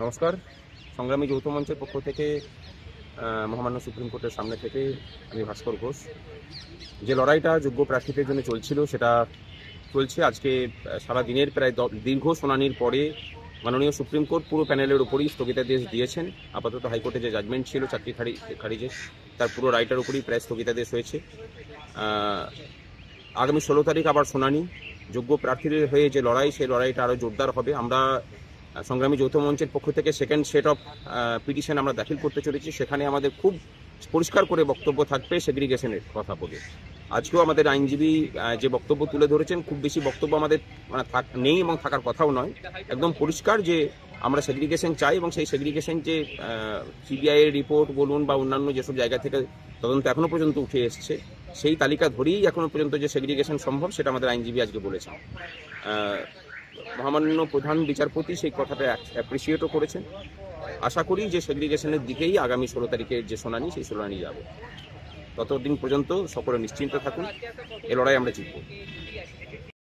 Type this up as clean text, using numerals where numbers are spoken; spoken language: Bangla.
নমস্কার। সংগ্রামী যৌথ মঞ্চের পক্ষ থেকে মহামান্য সুপ্রিম কোর্টের সামনে থেকে আমি ভাস্কর ঘোষ। যে লড়াইটা যোগ্য প্রার্থীদের জন্য চলছিল সেটা চলছে। আজকে সারা দিনের প্রায় দীর্ঘ শুনানির পরে মাননীয় সুপ্রিম কোর্ট পুরো প্যানেলের উপরই স্থগিতাদেশ দিয়েছেন। আপাতত হাইকোর্টে যে জাজমেন্ট ছিল চাকরি খারিজের, তার পুরো রায়টার উপরই প্রায় স্থগিতাদেশ হয়েছে। আগামী 16 তারিখ আবার শুনানি। যোগ্য প্রার্থীদের হয়ে যে লড়াই, সেই লড়াইটা আরও জোরদার হবে। আমরা সংগ্রামী যৌথ মঞ্চের পক্ষ থেকে সেকেন্ড সেট অফ পিটিশন আমরা দাখিল করতে চলেছি। সেখানে আমাদের খুব পরিষ্কার করে বক্তব্য থাকবে সেগ্রিগেশনের কথা বলে। আজকেও আমাদের আইনজীবী যে বক্তব্য তুলে ধরেছেন, খুব বেশি বক্তব্য আমাদের নেই এবং থাকার কথাও নয়। একদম পরিষ্কার যে আমরা সেগ্রিগেশন চাই এবং সেই সেগ্রিগেশন যে সিবিআই এর রিপোর্ট বলুন বা অন্যান্য যেসব জায়গা থেকে তদন্ত এখনো পর্যন্ত উঠে এসছে, সেই তালিকা ধরেই এখনো পর্যন্ত যে সেগ্রিগেশন সম্ভব সেটা আমাদের আইনজীবী আজকে বলেছেন। মহামান্য প্রধান বিচারপতি সেই কথাটা অ্যাপ্রিসিয়েটও করেছেন। আশা করি যে সেগ্রিগেশনের দিকেই আগামী 16 তারিখের যে শুনানি, সেই শুনানি যাবে। ততদিন পর্যন্ত সকলে নিশ্চিন্ত থাকুন, এ লড়াই আমরা জিতব।